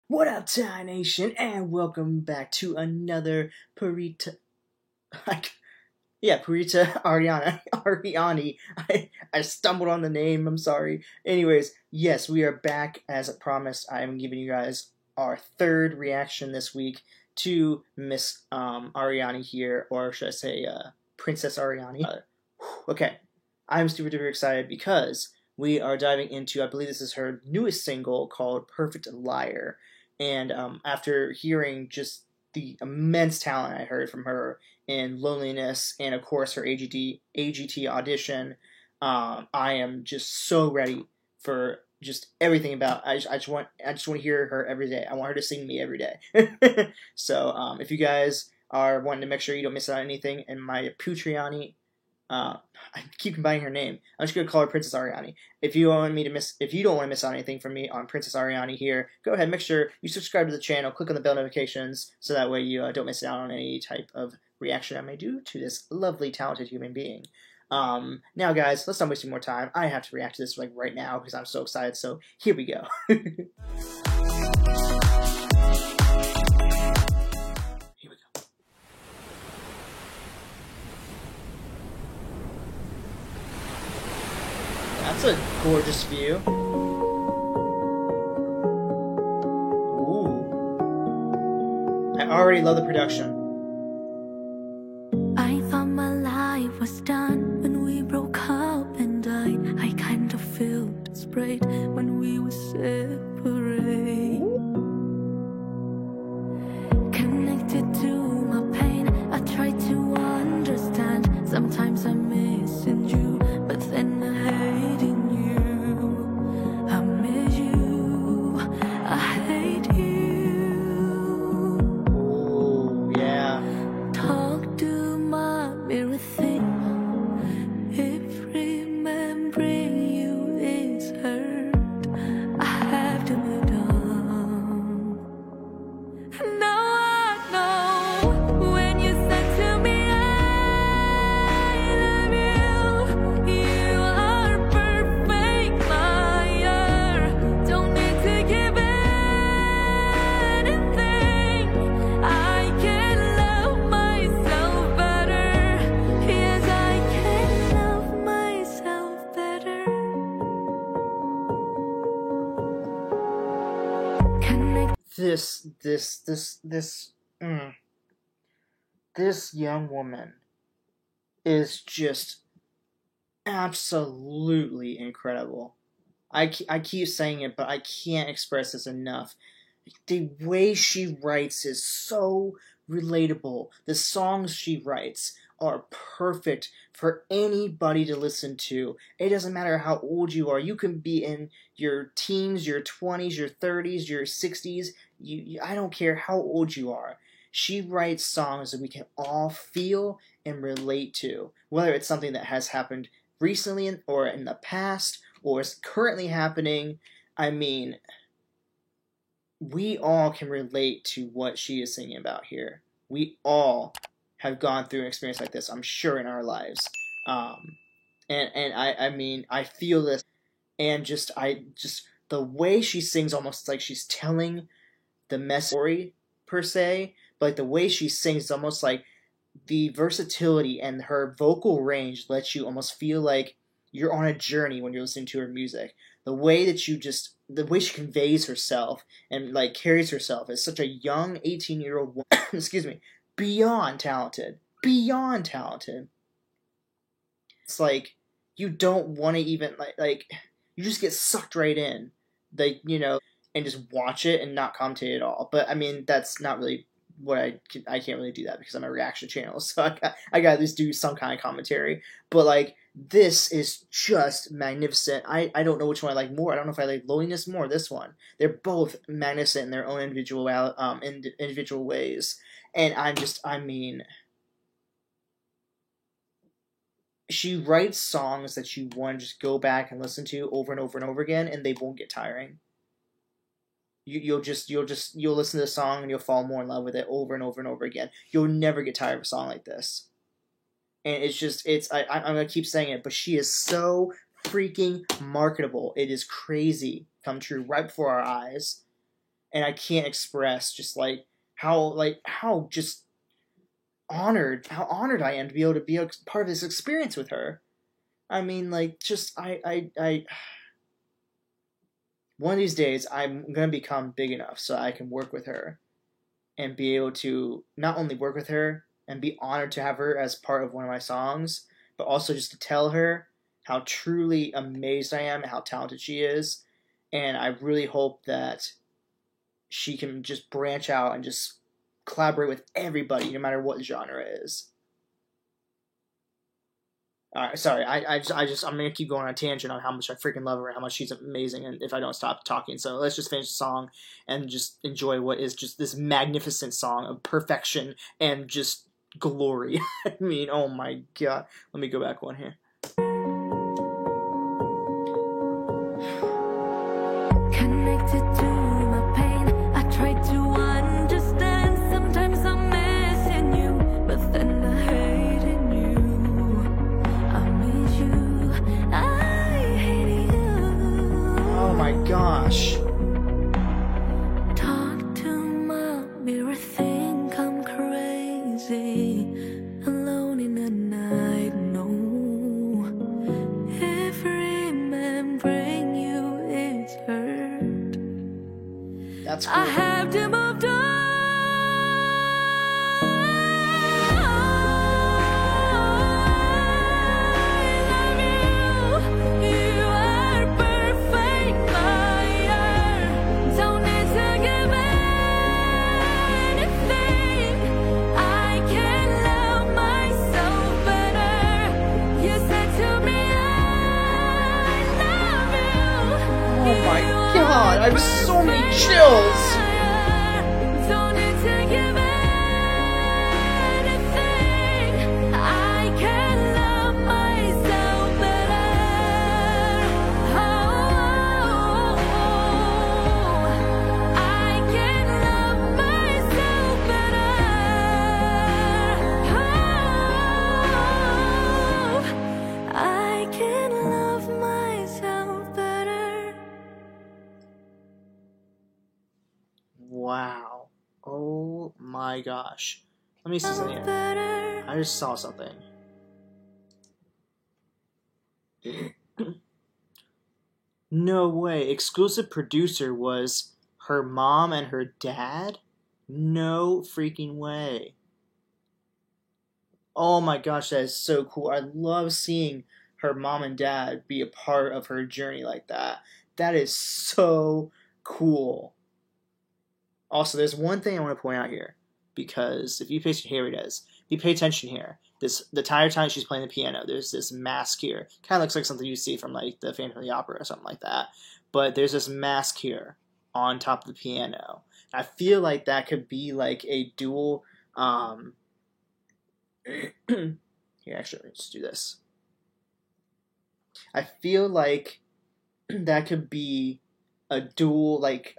What up, Thai Nation, and welcome back to another Purita. Purita Ariani. I stumbled on the name. I'm sorry. Anyways, yes, we are back as promised. I am giving you guys our third reaction this week to Miss Ariani here, or should I say, Princess Ariani. Okay, I'm super duper excited because we are diving into, I believe this is her newest single called Perfect Liar. And after hearing just the immense talent I heard from her in Loneliness and, of course, her AGT audition, I am just so ready for just everything about. I just want to hear her every day. I want her to sing me every day. So if you guys are wanting to make sure you don't miss out on anything, and my Putriani, I keep combining her name. I'm just gonna call her Princess Ariani. If you don't want to miss out anything from me on Princess Ariani here, go ahead, make sure you subscribe to the channel, click on the bell notifications, so that way you don't miss out on any type of reaction I may do to this lovely, talented human being. Now, guys, let's not waste any more time. I have to react to this right now because I'm so excited. So here we go. That's a gorgeous view. Ooh. I already love the production. I thought my life was done when we broke up and died. I kind of felt sprayed when we were separate. Connected to my pain, I try to understand. Sometimes I'm missing you, but then I hating you. I miss you, I hate you. Oh, yeah. Talk to my mirror thing. If remembering you is hurt, I have to move on. Now I know when you said to me I love you, you are perfect liar. Don't need to give anything. I can love myself better. Yes, I can love myself better. Connect. This young woman is just absolutely incredible. I keep saying it, but I can't express this enough. The way she writes is so relatable. The songs she writes are perfect for anybody to listen to. It doesn't matter how old you are. You can be in your teens, your 20s, your 30s, your 60s. I don't care how old you are. She writes songs that we can all feel and relate to, whether it's something that has happened recently or in the past or is currently happening. I mean, we all can relate to what she is singing about here. We all have gone through an experience like this, I'm sure, in our lives. And I mean, I feel this, and just the way she sings, almost like she's telling the message story per se, but like the way she sings, almost like the versatility and her vocal range lets you almost feel like you're on a journey when you're listening to her music. The way that the way she conveys herself and like carries herself as such a young 18-year-old woman, excuse me, beyond talented. It's like you don't want to even like you just get sucked right in, like, and just watch it and not commentate at all. But I mean, that's not really what I can't really do that because I'm a reaction channel, so I got to at least do some kind of commentary. But like, this is just magnificent. I don't know which one I like more. I don't know if I like Loneliness more or this one. They're both magnificent in their own individual ways, and I mean, she writes songs that you want to just go back and listen to over and over and over again, and they won't get tiring. You'll listen to the song and you'll fall more in love with it over and over and over again. You'll never get tired of a song like this. And I'm gonna keep saying it, but she is so freaking marketable. It is crazy. Come true right before our eyes. and I can't express just like how just how honored I am to be able to be a part of this experience with her. I mean, like, just I one of these days I'm gonna become big enough so I can work with her and be able to not only work with her and be honored to have her as part of one of my songs, but also just to tell her how truly amazed I am and how talented she is. And I really hope that she can just branch out and just collaborate with everybody, no matter what the genre is. Alright, sorry, I'm gonna keep going on a tangent on how much I freaking love her and how much she's amazing, and if I don't stop talking. So let's just finish the song and just enjoy what is just this magnificent song of perfection and just glory. I mean, oh my god. Let me go back one here. Connected to my pain, I try to understand. Sometimes I'm missing you, but then I hating you. I miss you, I hate you. Oh my gosh. Talk to my mirror, think I'm crazy. Alone in the night, no. If remembering you is hurt, That's cool. I have to move on. You are perfect, fire. Don't need to give anything. I can love myself better. You said to me, I love you. Oh my god, I have so many chills. Don't need to give anything. I can love myself better. Oh, I can love myself better. Oh, I can love myself better. Wow. Oh my gosh. Let me see something here. Better. I just saw something. No way. Exclusive producer was her mom and her dad? No freaking way. Oh my gosh, that is so cool. I love seeing her mom and dad be a part of her journey like that. That is so cool. Also, there's one thing I want to point out here, because if you pay here it is. If you pay attention here, the entire time she's playing the piano, there's this mask here. Kind of looks like something you see from like the Phantom of the Opera or something like that. But there's this mask here on top of the piano. I feel like that could be like a dual. Here, actually, let's do this. I feel like that could be a dual like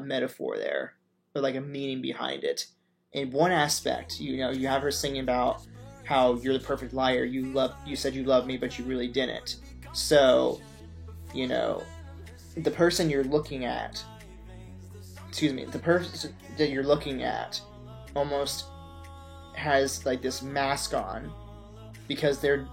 metaphor there, or like a meaning behind it. In one aspect, you have her singing about how you're the perfect liar. You said you loved me, but you really didn't. So, the person you're looking at, the person that you're looking at almost has like this mask on because they're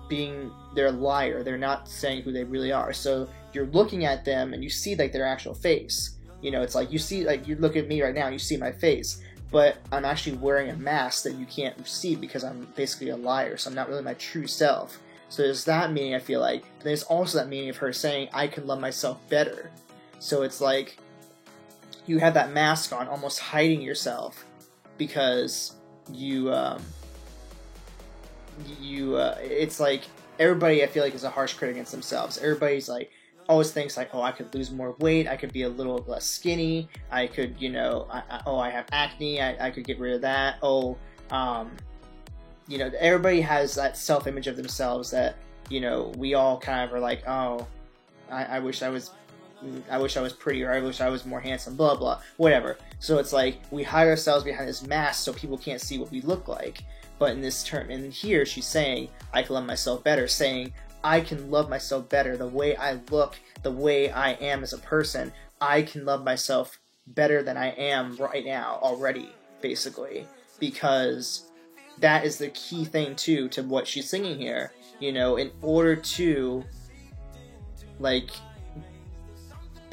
a liar. They're not saying who they really are. So you're looking at them and you see like their actual face. It's like you see, like you look at me right now, you see my face, but I'm actually wearing a mask that you can't see because I'm basically a liar. So I'm not really my true self. So there's that meaning, I feel like. But there's also that meaning of her saying, I can love myself better. So it's like you have that mask on, almost hiding yourself because it's like everybody, I feel like, is a harsh critic against themselves. Everybody's like, always thinks like, oh, I could lose more weight, I could be a little less skinny, I could, I have acne, I could get rid of that. Everybody has that self-image of themselves that, we all kind of are like, oh, I wish I was prettier, I wish I was more handsome, blah, blah, whatever. So it's like, we hide ourselves behind this mask so people can't see what we look like. But in this term, and here she's saying, I can love myself better, saying, I can love myself better, the way I look, the way I am as a person, I can love myself better than I am right now already, basically, because that is the key thing too to what she's singing here. You know, in order to, like,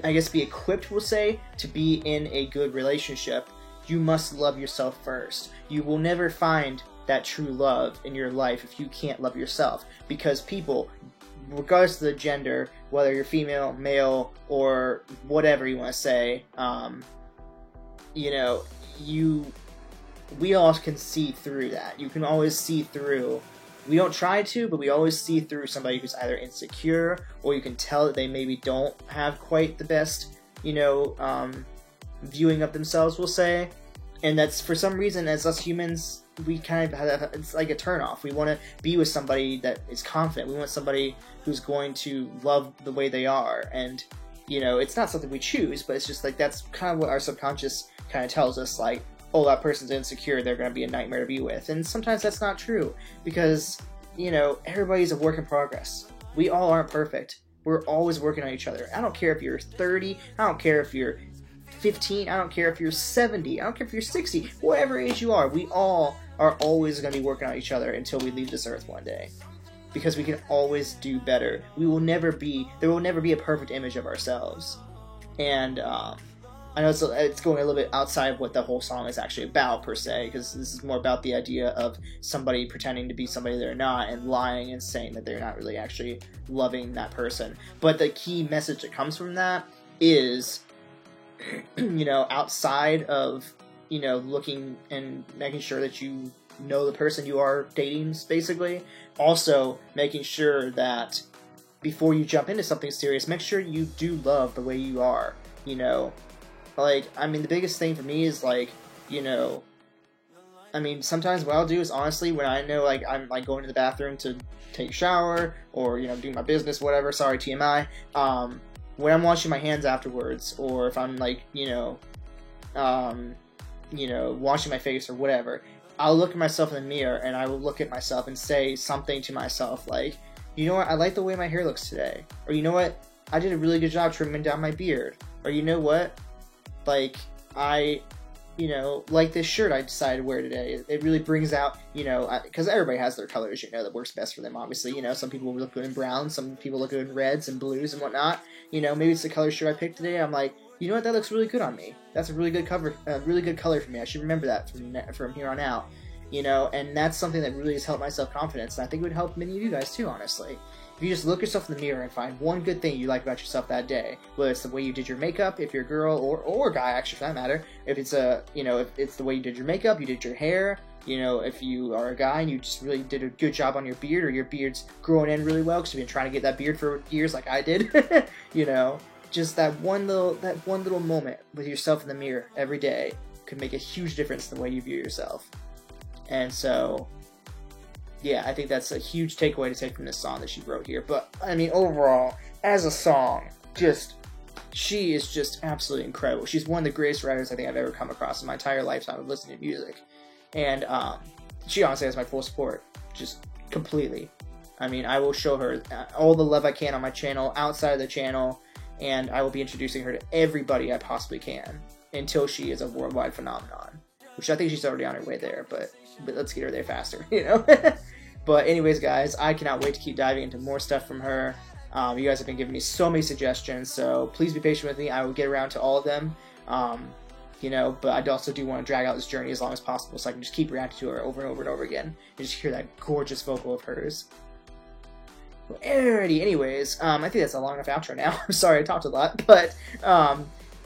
I guess be equipped, we'll say, to be in a good relationship, you must love yourself first. You will never find that true love in your life if you can't love yourself, because people, regardless of the gender, whether you're female, male, or whatever you want to say, you know, we all can see through that. You can always see through. We don't try to, but we always see through somebody who's either insecure, or you can tell that they maybe don't have quite the best, you know, viewing of themselves, we'll say. And that's, for some reason, as us humans, we kind of have, it's like a turnoff. We want to be with somebody that is confident. We want somebody who's going to love the way they are. And, you know, it's not something we choose, but it's just like, that's kind of what our subconscious kind of tells us, like, oh, that person's insecure, they're going to be a nightmare to be with. And sometimes that's not true, because, you know, everybody's a work in progress. We all aren't perfect. We're always working on each other. I don't care if you're 30, I don't care if you're 15, I don't care if you're 70, I don't care if you're 60, whatever age you are, we all are always going to be working on each other until we leave this earth one day. Because we can always do better. There will never be a perfect image of ourselves. And, I know it's going a little bit outside of what the whole song is actually about, per se, because this is more about the idea of somebody pretending to be somebody they're not and lying and saying that they're not really actually loving that person. But the key message that comes from that is, you know, outside of, you know, looking and making sure that you know the person you are dating, basically, also making sure that before you jump into something serious, make sure you do love the way you are, you know. Like, I mean, the biggest thing for me is, like, you know, I mean, sometimes what I'll do is, honestly, when I know, like, I'm, like, going to the bathroom to take a shower, or, you know, doing my business, whatever, sorry, TMI, when I'm washing my hands afterwards, or if I'm, like, washing my face or whatever, I'll look at myself in the mirror, and I will look at myself and say something to myself, like, you know what, I like the way my hair looks today, or you know what, I did a really good job trimming down my beard, or you know what, like, I, you know, like this shirt I decided to wear today. It really brings out, you know, because everybody has their colors, you know, that works best for them, obviously. You know, some people look good in browns, some people look good in reds and blues and whatnot. You know, maybe it's the color shirt I picked today. I'm like, you know what, that looks really good on me. That's a really good really good color for me. I should remember that from here on out. You know, and that's something that really has helped my self-confidence, and I think it would help many of you guys too, honestly. If you just look yourself in the mirror and find one good thing you like about yourself that day, whether it's the way you did your makeup, if you're a girl, or a guy, actually, for that matter, if it's if it's the way you did your makeup, you did your hair, you know, if you are a guy and you just really did a good job on your beard, or your beard's growing in really well because you've been trying to get that beard for years like I did, you know, just that one little moment with yourself in the mirror every day could make a huge difference in the way you view yourself. And so, yeah, I think that's a huge takeaway to take from this song that she wrote here. But, I mean, overall, as a song, she is just absolutely incredible. She's one of the greatest writers I think I've ever come across in my entire lifetime of listening to music. And, she honestly has my full support, just completely. I mean, I will show her all the love I can on my channel, outside of the channel, and I will be introducing her to everybody I possibly can, until she is a worldwide phenomenon. Which I think she's already on her way there, but let's get her there faster, you know? But anyways, guys, I cannot wait to keep diving into more stuff from her. You guys have been giving me so many suggestions, so please be patient with me. I will get around to all of them, you know, but I also do want to drag out this journey as long as possible so I can just keep reacting to her over and over and over again and just hear that gorgeous vocal of hers. Alrighty, anyways, I think that's a long enough outro now. I'm sorry I talked a lot, but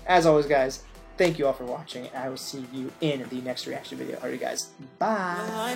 as always, guys, thank you all for watching, and I will see you in the next reaction video. Alright, guys, bye!